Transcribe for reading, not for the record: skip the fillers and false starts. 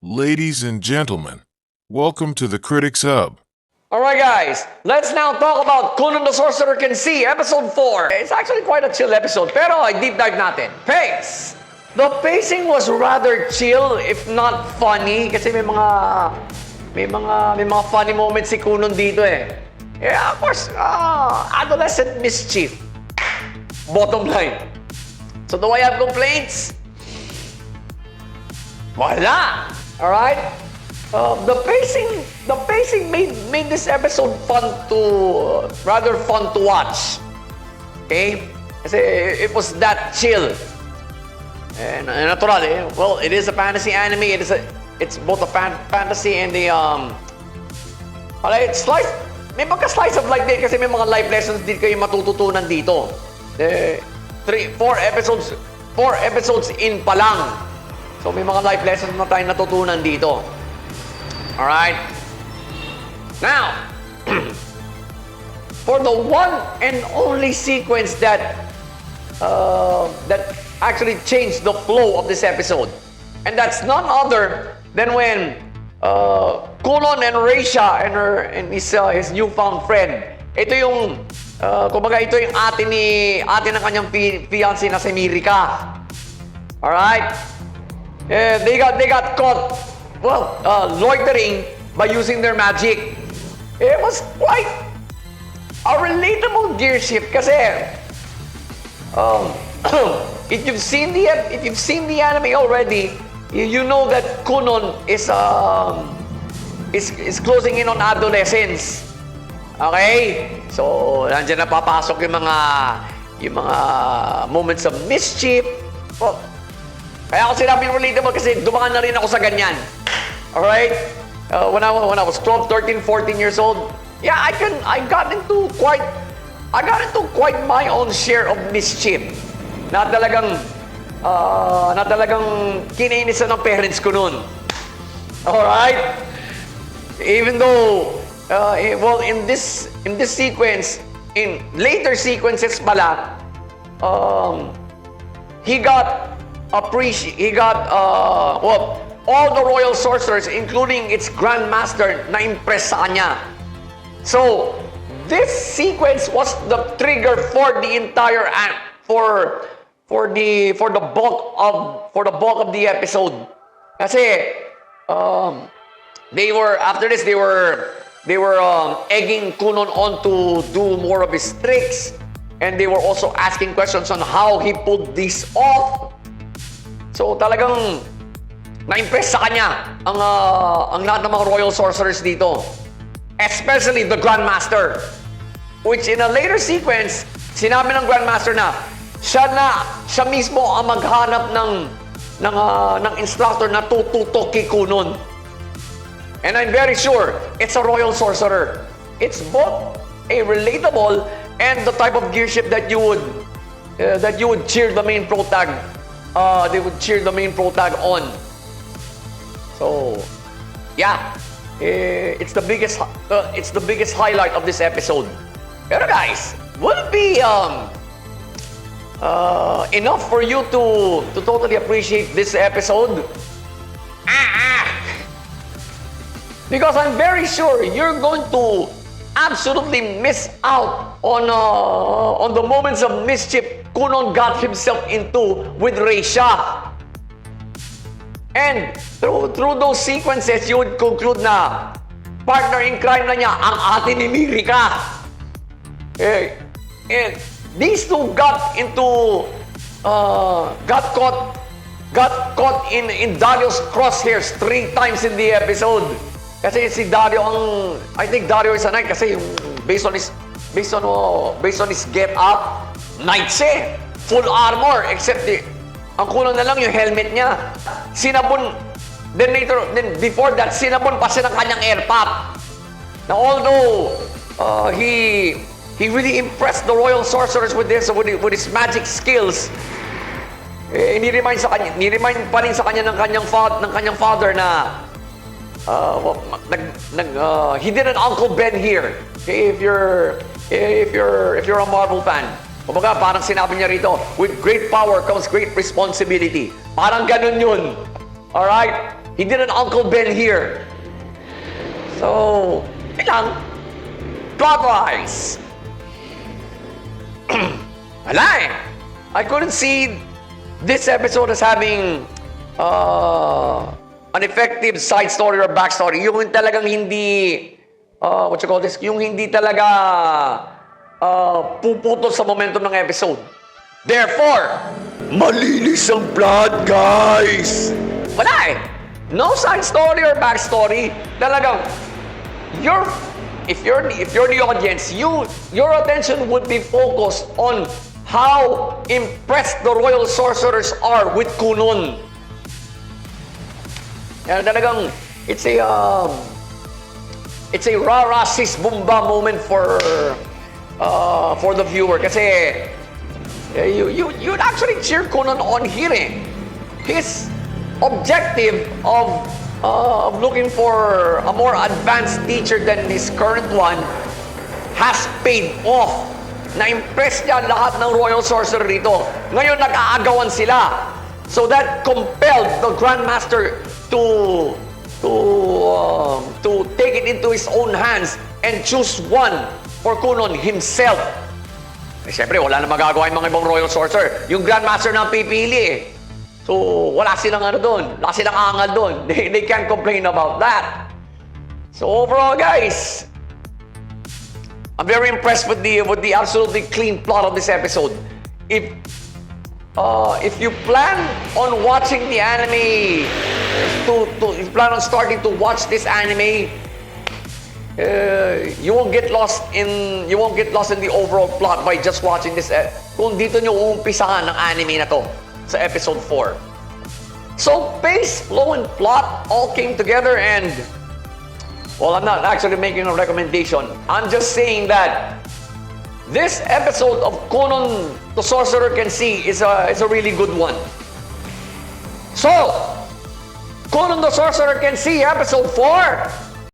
Ladies and gentlemen, welcome to the Critics Hub. Alright guys, let's now talk about Conan the Sorcerer Can See, Episode 4. It's actually quite a chill episode, pero deep dive natin. Pace! The pacing was rather chill, if not funny, kasi may mga funny moments si Conan dito eh. Yeah, of course, adolescent mischief. Bottom line. So do I have complaints? Wala! Alright? The pacing made this episode rather fun to watch. Okay? Kasi it was that chill. And natural eh. Well, it is a fantasy anime. It's both a fantasy and the may slice of life din kasi may mga life lessons din kayo matututunan dito. 4 episodes in pa lang. So may mga life lessons na tayong natutunan dito. Alright? Now, for the one and only sequence that actually changed the flow of this episode, and that's none other than when Conan and Reisha and his newfound friend, ito yung kumbaga ito yung ate ng kanyang fiancé na si Mirika. Alright? They got caught, loitering by using their magic. It was quite a relatable gear shift kasi if you've seen the anime already, you know that Conan is closing in on adolescence. Okay? So, nandiyan na papasok yung mga moments of mischief. Well, kaya ako sinabing relatable kasi dumaan na rin ako sa ganyan. Alright? When I was 12, 13, 14 years old, yeah, I got into quite my own share of mischief. Na talagang kinainisan ng parents ko noon. Alright? Even though in this sequence, in later sequences pala, he got all the royal sorcerers, including its grandmaster, na-impress sa kanya. So, this sequence was the trigger for the entire for the bulk of the episode. Kasi they were egging Conan on to do more of his tricks, and they were also asking questions on how he pulled this off. So talagang na-impress sa kanya ang lahat ng mga royal sorcerers dito. Especially the Grandmaster. Which in a later sequence, sinabi ng Grandmaster na siya mismo ang maghanap ng instructor na tututok kay Conan. And I'm very sure it's a royal sorcerer. It's both a relatable and the type of gearship that you would cheer the main protag. They would cheer the main protag on. So, yeah, it's the biggest highlight of this episode. Pero guys, would it be enough for you to totally appreciate this episode? Because I'm very sure you're going to absolutely miss out on the moments of mischief Conan got himself into with Reisha. And through those sequences, you would conclude na partner in crime na niya ang ate ni Mirika. And these two got caught in Dario's crosshairs 3 times in the episode. Kasi si Dario I think Dario is a knight kasi yung based on his get up, knight siya. Full armor except ang kulang na lang yung helmet niya. Then before that, sinabon pa siya ng kanyang airpot. Now although he really impressed the royal sorcerers with his magic skills, ni-remind pa rin sa kanya ng kanyang father na he did an Uncle Ben here. Okay, if you're a Marvel fan, kumbaga parang sinabi niya rito, with great power comes great responsibility. Parang ganun yun. Alright? He did an Uncle Ben here. So, yun lang. Plot-wise. Wala eh. I couldn't see this episode as having an effective side story or backstory. Yung talagang hindi, what you call this? Yung hindi talaga puputol sa momentum ng episode. Therefore, malinis ang plot, guys! Wala eh. No side story or backstory. Talagang, if you're the audience, your attention would be focused on how impressed the royal sorcerers are with Kunun. Yan talagang it's a rara sis bumba moment for the viewer kasi you'd actually cheer Kunun on here eh. His objective of looking for a more advanced teacher than his current one has paid off. Na-impress niya lahat ng royal sorcerer dito. Ngayon nag-aagawan sila. So that compelled the Grandmaster to take it into his own hands and choose one for Kunun himself. Eh, siyempre, wala na magagawa yung mga ibang royal sorcerer. Yung Grandmaster na pipili eh. So, wala silang ano doon. Wala silang angal doon. They can't complain about that. So, overall, guys, I'm very impressed with the absolutely clean plot of this episode. If you plan on watching the anime, if you plan on starting to watch this anime, you won't get lost in the overall plot by just watching this. Kung dito nyo uumpisahan ng anime na to sa episode 4. So pace, flow, and plot all came together and, well, I'm not actually making a recommendation. I'm just saying that this episode of Kunun the Sorcerer Can See is a really good one. So, Kunun the Sorcerer Can See episode 4